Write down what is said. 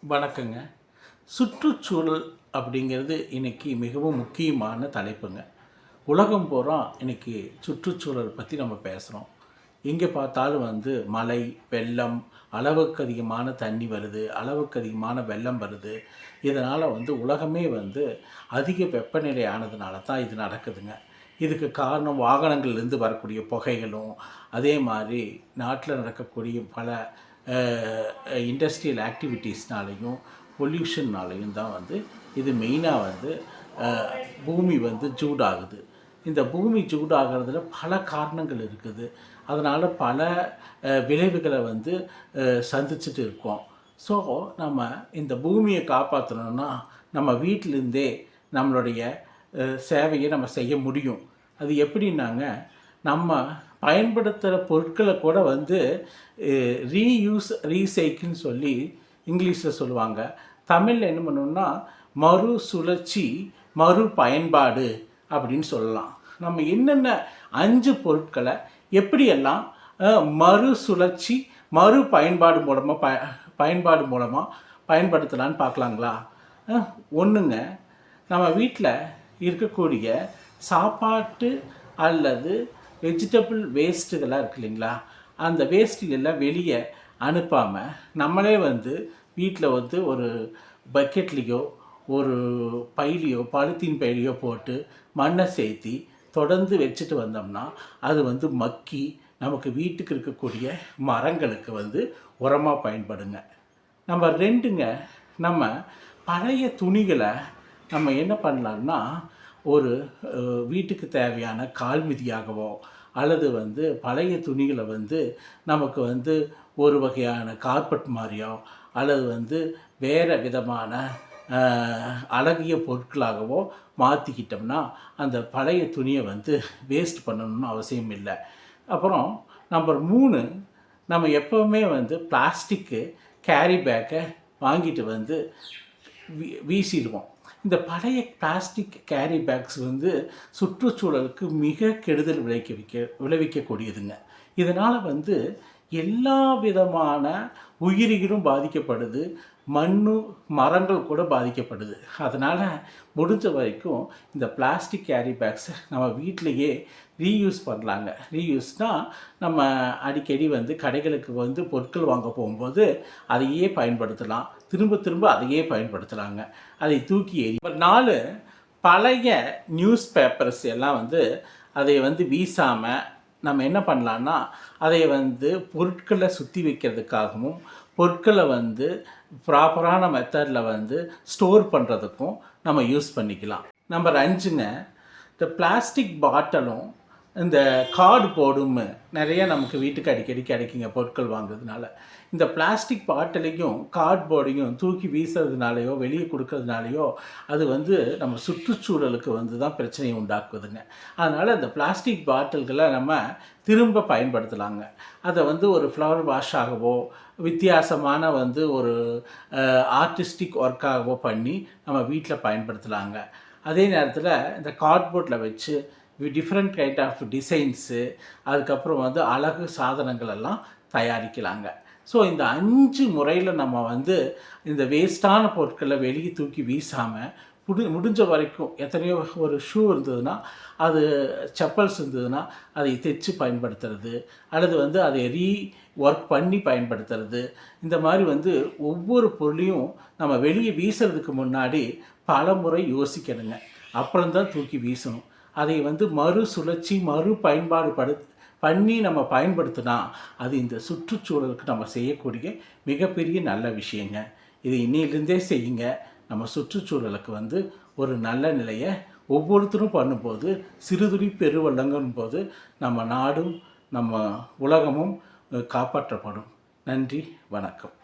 வணக்கங்க. சுற்றுச்சூழல் அப்படிங்கிறது இன்னைக்கு மிகவும் முக்கியமான தலைப்புங்க. உலகம் பூரா இன்னைக்கு சுற்றுச்சூழல் பற்றி நம்ம பேசுகிறோம். எங்கே பார்த்தாலும் மழை, வெள்ளம், அளவுக்கு அதிகமான தண்ணி வருது, அளவுக்கு அதிகமான வெள்ளம் வருது. இதனால் உலகமே அதிக வெப்பநிலை ஆனதுனால தான் இது நடக்குதுங்க. இதுக்கு காரணம் வாகனங்கள்லேருந்து வரக்கூடிய புகைகளும், அதே மாதிரி நாட்டில் நடக்கக்கூடிய பல இண்டஸ்ட்ரியல் ஆக்டிவிட்டீஸ்னாலையும் பொல்யூஷன்னாலையும் தான் இது மெயினாக பூமி சூடாகுது. இந்த பூமி சூடாகிறதுல பல காரணங்கள் இருக்குது. அதனால் பல விளைவுகளை சந்திச்சுட்டு இருக்கோம். ஸோ நம்ம இந்த பூமியை காப்பாற்றணுன்னா நம்ம வீட்டிலேருந்தே நம்மளுடைய சேவையை நம்ம செய்ய முடியும். அது எப்படின்னாங்க, நம்ம பயன்படுத்துகிற பொருட்களை கூட ரீயூஸ் ரீசைக்கிள்னு சொல்லி இங்கிலீஷில் சொல்லுவாங்க. தமிழில் என்ன பண்ணணும்னா மறுசுழற்சி மறு பயன்பாடு அப்படின்னு சொல்லலாம். நம்ம என்னென்ன 5 பொருட்களை எப்படியெல்லாம் மறுசுழற்சி மறு பயன்பாடு மூலமாக பயன்படுத்தலான்னு பார்க்கலாங்களா? ஒன்றுங்க, நம்ம வீட்டில் இருக்கக்கூடிய சாப்பாட்டு அல்லது வெஜிடபிள் வேஸ்ட்டுகளாக இருக்கு இல்லைங்களா, அந்த வேஸ்ட்டுகள்லாம் வெளியே அனுப்பாமல் நம்மளே வீட்டில் ஒரு பக்கெட்லேயோ ஒரு பையிலையோ பாலித்தீன் பையிலையோ போட்டு மண்ணை சேர்த்தி தொடர்ந்து வச்சுட்டு வந்தோம்னா அது மக்கி நமக்கு வீட்டுக்கு இருக்கக்கூடிய மரங்களுக்கு உரமாக பயன்படுங்க. நம்பர் 2ங்க, நம்ம பழைய துணிகளை நம்ம என்ன பண்ணலான்னா ஒரு வீட்டுக்கு தேவையான கால்மிதியாகவோ அல்லது பழைய துணிகளை நமக்கு ஒரு வகையான கார்பெட் மாதிரியோ அல்லது வேறு விதமான அழகிய பொருட்களாகவோ மாற்றிக்கிட்டோம்னா அந்த பழைய துணியை வேஸ்ட் பண்ணணும்னு அவசியம் இல்லை. அப்புறம் நம்பர் 3, நம்ம எப்போவுமே பிளாஸ்டிக்கு கேரி பேக்கை வாங்கிட்டு வீசிடுவோம். இந்த பழைய பிளாஸ்டிக் கேரி பேக்ஸ் சுற்றுச்சூழலுக்கு மிக கெடுதல் விளைவிக்கக்கூடியதுங்க. இதனால் எல்லா விதமான உயிரிகளும் பாதிக்கப்படுது, மரங்கள் கூட பாதிக்கப்படுது. அதனால் முடிஞ்ச வரைக்கும் இந்த பிளாஸ்டிக் கேரி பேக்ஸை நம்ம வீட்டிலையே ரீயூஸ் பண்ணலாங்க. ரீயூஸ்னால் நம்ம அடிக்கடி கடைகளுக்கு பொருட்கள் வாங்க போகும்போது அதையே பயன்படுத்தலாம், திரும்ப திரும்ப அதையே பயன்படுத்தலாங்க. அதை தூக்கி எறி 4, பழைய நியூஸ் பேப்பர்ஸ் எல்லாம் அதை வீசாமல் நம்ம என்ன பண்ணலான்னா அதை பொருட்களை சுற்றி வைக்கிறதுக்காகவும் பொருட்களை ப்ராப்பரான மெத்தடில் ஸ்டோர் பண்ணுறதுக்கும் நம்ம யூஸ் பண்ணிக்கலாம். நம்பர் 5ங்க, இந்த பிளாஸ்டிக் பாட்டிலும் இந்த கார்ட்போர்டும் நிறைய நமக்கு வீட்டுக்கு அடிக்கடி கிடைக்குங்க பொருட்கள் வாங்குறதுனால. இந்த பிளாஸ்டிக் பாட்டிலையும் கார்ட்போர்டையும் தூக்கி வீசுறதுனாலையோ வெளியே கொடுக்கறதுனாலையோ அது நம்ம சுற்றுச்சூழலுக்கு தான் பிரச்சனையை உண்டாக்குதுங்க. அதனால் இந்த பிளாஸ்டிக் பாட்டில்களை நம்ம திரும்ப பயன்படுத்தலாங்க. அதை ஒரு ஃப்ளவர் வாஷாகவோ வித்தியாசமான ஒரு ஆர்டிஸ்டிக் ஒர்க்காகவோ பண்ணி நம்ம வீட்டில் பயன்படுத்தலாங்க. அதே நேரத்தில் இந்த கார்ட்போர்டில் வச்சு டிஃப்ரெண்ட் கைண்ட் ஆஃப் டிசைன்ஸு, அதுக்கப்புறம் அழகு சாதனங்கள் எல்லாம் தயாரிக்கலாங்க. ஸோ இந்த 5 முறையில் நம்ம இந்த வேஸ்ட்டான பொருட்களை வெளியே தூக்கி வீசாமல் முடிஞ்ச வரைக்கும் எத்தனையோ ஒரு ஷூ இருந்ததுன்னா அது செப்பல்ஸ் இருந்ததுன்னா அதை தைச்சு பயன்படுத்துறது அல்லது அதை ஒர்க் பண்ணி பயன்படுத்துறது. இந்த மாதிரி ஒவ்வொரு பொருளையும் நம்ம வெளியே வீசுறதுக்கு முன்னாடி பல முறை யோசிக்கணுங்க. அப்புறம்தான் தூக்கி வீசணும். அதை மறுசுழற்சி மறு பயன்பாடு பண்ணி நம்ம பயன்படுத்தினா அது இந்த சுற்றுச்சூழலுக்கு நம்ம செய்யக்கூடிய மிகப்பெரிய நல்ல விஷயங்க. இது இன்னிலிருந்தே செய்யுங்க. நம்ம சுற்றுச்சூழலுக்கு ஒரு நல்ல நிலையை ஒவ்வொருத்தரும் பண்ணும்போது சிறுதுளி பெருவெள்ளங்கும் போது நம்ம நாடும் நம்ம உலகமும் காப்பாற்றப்படும். நன்றி, வணக்கம்.